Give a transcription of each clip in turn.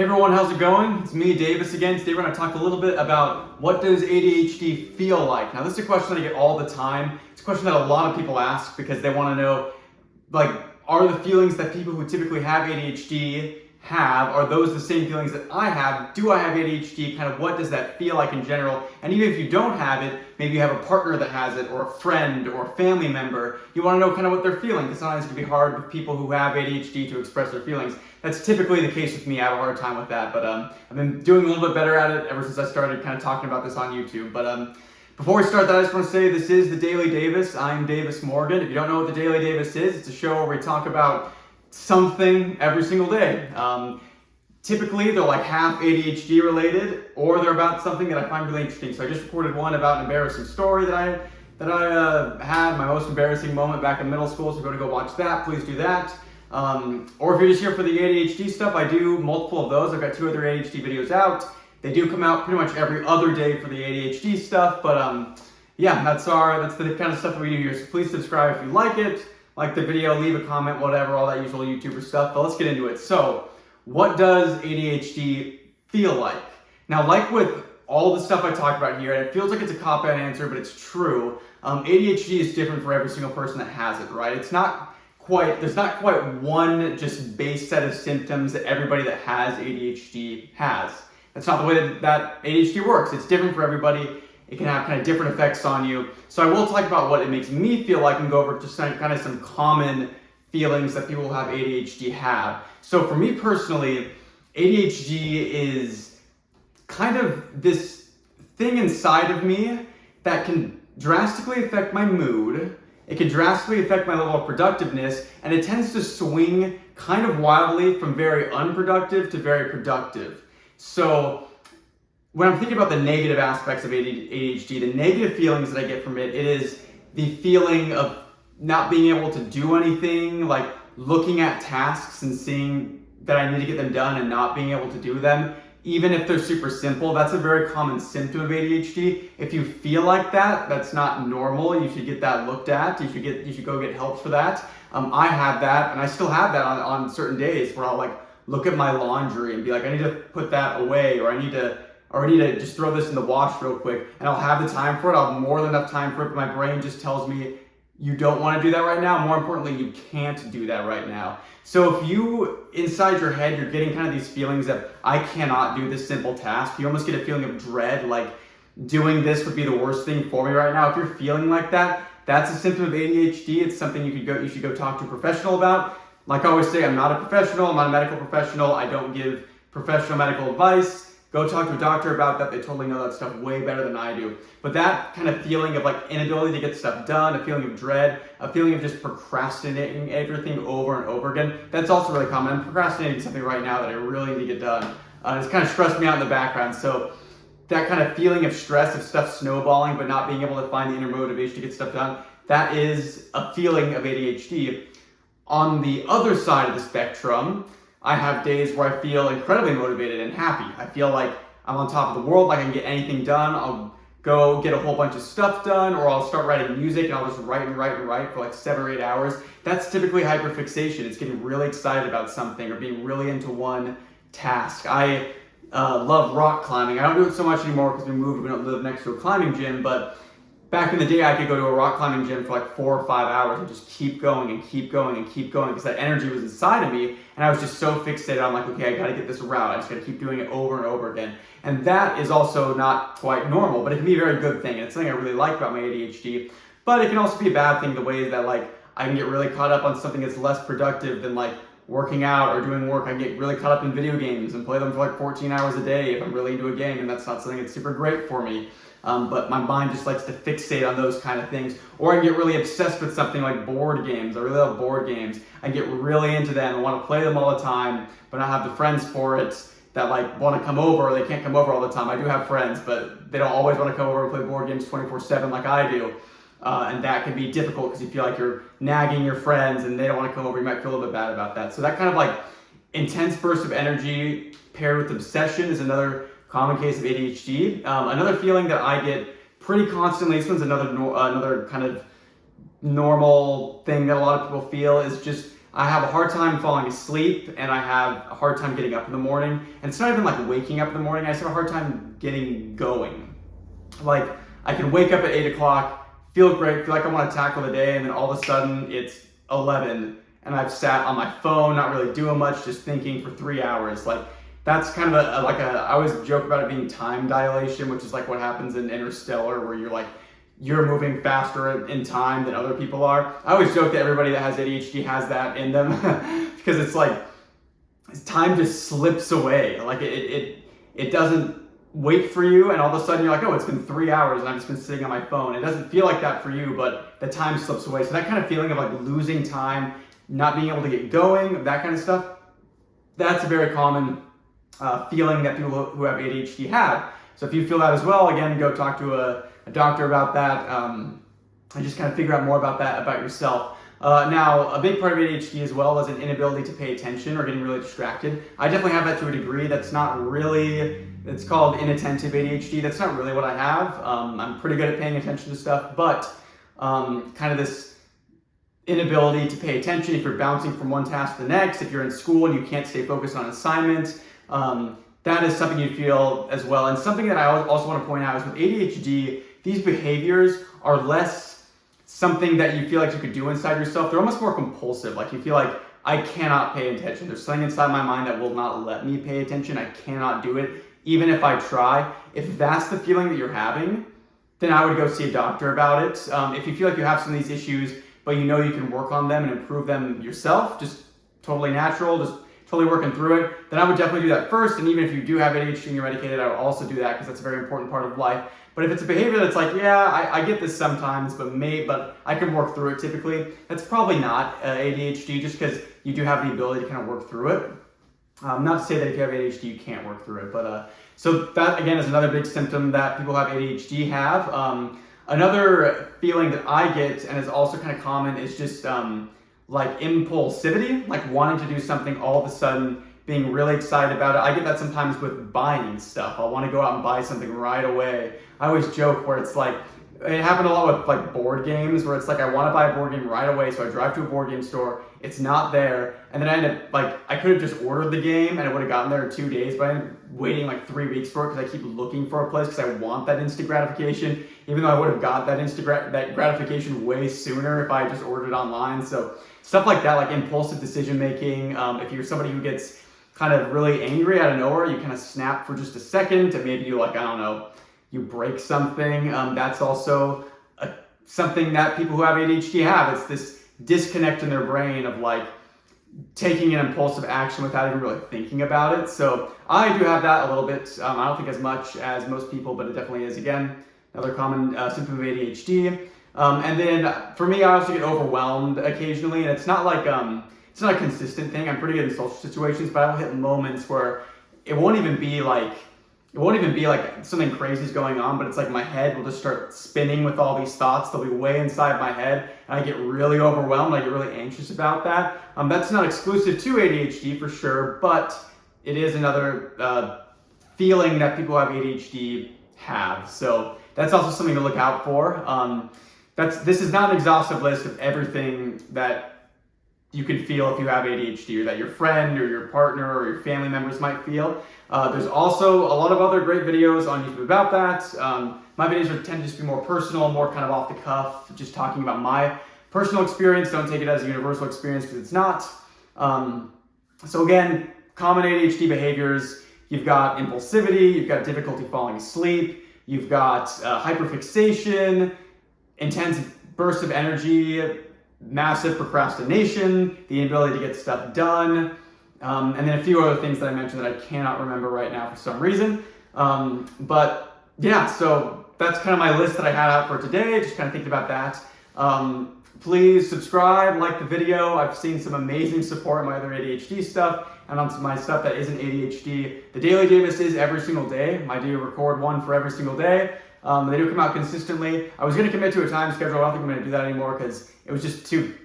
Hey everyone, how's it going? It's me, Davis again. Today we're going to talk a little bit about what does ADHD feel like. Now this is a question that I get all the time. It's a question that a lot of people ask because they want to know, are the feelings that people who typically have ADHD have, are those the same feelings that I have? Do I have ADHD? Kind of what does that feel like in general? And even if you don't have it, maybe you have a partner that has it, or a friend, or a family member, you want to know kind of what they're feeling, because sometimes it can be hard with people who have ADHD to express their feelings. That's typically the case with me. I have a hard time with that, but I've been doing a little bit better at it ever since I started kind of talking about this on YouTube. But before we start that, I just want to say this is the Daily Davis. I'm Davis Morgan. If you don't know what the Daily Davis is, it's a show where we talk about something every single day. Typically, they're like half ADHD related, or they're about something that I find really interesting. So I just recorded one about an embarrassing story that I had, my most embarrassing moment back in middle school. So if you want to go watch that, please do that. Or if you're just here for the ADHD stuff, I do multiple of those. I've got 2 other ADHD videos out. They do come out pretty much every other day for the ADHD stuff, but yeah, that's the kind of stuff that we do here. So please subscribe if you like it, like the video, leave a comment, whatever, all that usual YouTuber stuff. But let's get into it. So, what does ADHD feel like? Now, like with all the stuff I talked about here, and it feels like it's a cop-out answer, but it's true. ADHD is different for every single person that has it, right? There's not quite one just base set of symptoms that everybody that has ADHD has. That's not the way that ADHD works. It's different for everybody. It can have kind of different effects on you. So I will talk about what it makes me feel like and go over just kind of some common feelings that people who have ADHD have. So for me personally, ADHD is kind of this thing inside of me that can drastically affect my mood. It can drastically affect my level of productiveness, and it tends to swing kind of wildly from very unproductive to very productive. So when I'm thinking about the negative aspects of ADHD, the negative feelings that I get from it is the feeling of not being able to do anything, like looking at tasks and seeing that I need to get them done and not being able to do them, even if they're super simple. That's a very common symptom of ADHD. If you feel like that, that's not normal. You should get that looked at. You should go get help for that. I had that, and I still have that on certain days where I'll like look at my laundry and be like, I need to put that away, or I need to just throw this in the wash real quick, and I'll have the time for it. I'll have more than enough time for it, but my brain just tells me you don't want to do that right now. More importantly, you can't do that right now. So if you, inside your head, you're getting kind of these feelings that I cannot do this simple task, you almost get a feeling of dread, like doing this would be the worst thing for me right now. If you're feeling like that, that's a symptom of ADHD. It's something you should go talk to a professional about. Like I always say, I'm not a professional, I'm not a medical professional. I don't give professional medical advice. Go talk to a doctor about that. They totally know that stuff way better than I do. But that kind of feeling of like inability to get stuff done, a feeling of dread, a feeling of just procrastinating everything over and over again, that's also really common. I'm procrastinating something right now that I really need to get done. It's kind of stressed me out in the background. So that kind of feeling of stress, of stuff snowballing, but not being able to find the inner motivation to get stuff done, that is a feeling of ADHD. On the other side of the spectrum, I have days where I feel incredibly motivated and happy. I feel like I'm on top of the world, like I can get anything done. I'll go get a whole bunch of stuff done, or I'll start writing music and I'll just write for like 7 or 8 hours. That's typically hyperfixation. It's getting really excited about something or being really into one task. I love rock climbing. I don't do it so much anymore because we moved. We don't live next to a climbing gym, but back in the day, I could go to a rock climbing gym for like 4 or 5 hours and just keep going and keep going and keep going because that energy was inside of me, and I was just so fixated on like, okay, I gotta get this route. I just gotta keep doing it over and over again. And that is also not quite normal, but it can be a very good thing. It's something I really like about my ADHD, but it can also be a bad thing the ways that like I can get really caught up on something that's less productive than like working out or doing work. I get really caught up in video games and play them for like 14 hours a day if I'm really into a game, and that's not something that's super great for me. But my mind just likes to fixate on those kind of things. Or I get really obsessed with something like board games. I really love board games. I get really into them and want to play them all the time, but not have the friends for it that like want to come over, or they can't come over all the time. I do have friends, but they don't always want to come over and play board games 24/7 like I do. And that can be difficult because you feel like you're nagging your friends and they don't want to come over. You might feel a little bit bad about that. So that kind of like intense burst of energy paired with obsession is another common case of ADHD. Another feeling that I get pretty constantly, this one's another kind of normal thing that a lot of people feel, is just I have a hard time falling asleep, and I have a hard time getting up in the morning. And it's not even like waking up in the morning, I just have a hard time getting going. Like, I can wake up at 8 o'clock, feel great, feel like I want to tackle the day, and then all of a sudden it's 11, and I've sat on my phone, not really doing much, just thinking for 3 hours. Like, that's kind of I always joke about it being time dilation, which is like what happens in Interstellar, where you're moving faster in time than other people are. I always joke that everybody that has ADHD has that in them because it's like time just slips away. Like it doesn't wait for you, and all of a sudden you're like, oh, it's been 3 hours and I've just been sitting on my phone. It doesn't feel like that for you, but the time slips away. So that kind of feeling of like losing time, not being able to get going, that kind of stuff, that's a very common feeling that people who have ADHD have. So if you feel that as well, again, go talk to a doctor about that, and just kind of figure out more about that about yourself. Now, a big part of ADHD as well is an inability to pay attention or getting really distracted. I definitely have that to a degree. That's not really, it's called inattentive ADHD. That's not really what I have. I'm pretty good at paying attention to stuff, but kind of this inability to pay attention if you're bouncing from one task to the next, if you're in school and you can't stay focused on an assignment, that is something you feel as well. And something that I also want to point out is with ADHD, these behaviors are less something that you feel like you could do inside yourself. They're almost more compulsive. Like you feel like, I cannot pay attention. There's something inside my mind that will not let me pay attention. I cannot do it, even if I try. If that's the feeling that you're having, then I would go see a doctor about it. If you feel like you have some of these issues, but you know you can work on them and improve them yourself, just totally natural, just totally working through it, then I would definitely do that first. And even if you do have ADHD and you're medicated, I would also do that because that's a very important part of life. But if it's a behavior that's like, yeah, I get this sometimes, but I can work through it typically, that's probably not ADHD, just because you do have the ability to kind of work through it. Not to say that if you have ADHD, you can't work through it, but so that again is another big symptom that people who have ADHD have. Another feeling that I get, and is also kind of common, is just like impulsivity, like wanting to do something all of a sudden, being really excited about it. I get that sometimes with buying stuff. I want to go out and buy something right away. I always joke where it's like, it happened a lot with like board games, where it's like I want to buy a board game right away, so I drive to a board game store, it's not there, and then I end up like, I could have just ordered the game and it would have gotten there in 2 days, but I ended up waiting like 3 weeks for it because I keep looking for a place because I want that instant gratification, even though I would have got that gratification way sooner if I just ordered it online. So stuff like that, like impulsive decision making. If you're somebody who gets kind of really angry out of nowhere, you kind of snap for just a second, and maybe you like, I don't know, you break something. That's also something that people who have ADHD have. It's this disconnect in their brain of like taking an impulsive action without even really thinking about it. So I do have that a little bit. I don't think as much as most people, but it definitely is, again, another common symptom of ADHD. And then for me, I also get overwhelmed occasionally, and it's not like it's not a consistent thing. I'm pretty good in social situations, but I will hit moments where it won't even be like something crazy is going on, but it's like my head will just start spinning with all these thoughts. They'll be way inside my head, and I get really overwhelmed. I get really anxious about that. That's not exclusive to ADHD for sure, but it is another feeling that people who have ADHD have. So that's also something to look out for. This is not an exhaustive list of everything that you can feel if you have ADHD, or that your friend or your partner or your family members might feel. There's also a lot of other great videos on YouTube about that. My videos tend to just be more personal, more kind of off the cuff, just talking about my personal experience. Don't take it as a universal experience because it's not. So again, common ADHD behaviors, you've got impulsivity, you've got difficulty falling asleep, you've got hyperfixation, intense bursts of energy, massive procrastination, the inability to get stuff done, and then a few other things that I mentioned that I cannot remember right now for some reason. But yeah, so that's kind of my list that I had out for today. Just kind of thinking about that. Please subscribe, like the video. I've seen some amazing support on my other ADHD stuff and on my stuff that isn't ADHD. The Daily Davis is every single day. I do record one for every single day. They do come out consistently. I was going to commit to a time schedule. I don't think I'm going to do that anymore because it was just too,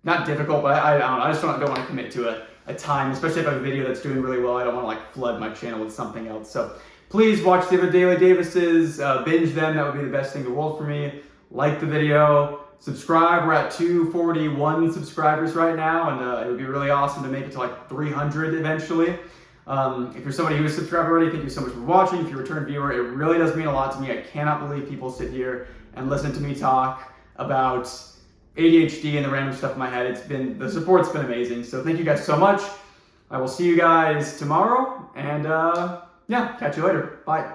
not difficult, but I don't know. I just don't want to commit to a time, especially if I have a video that's doing really well. I don't want to like flood my channel with something else. So please watch the Daily Davises, binge them. That would be the best thing in the world for me. Like the video, subscribe. We're at 241 subscribers right now, and it would be really awesome to make it to like 300 eventually. If you're somebody who's subscribed already, thank you so much for watching. If you're a return viewer, it really does mean a lot to me. I cannot believe people sit here and listen to me talk about ADHD and the random stuff in my head. The support's been amazing. So thank you guys so much. I will see you guys tomorrow, and yeah, catch you later. Bye.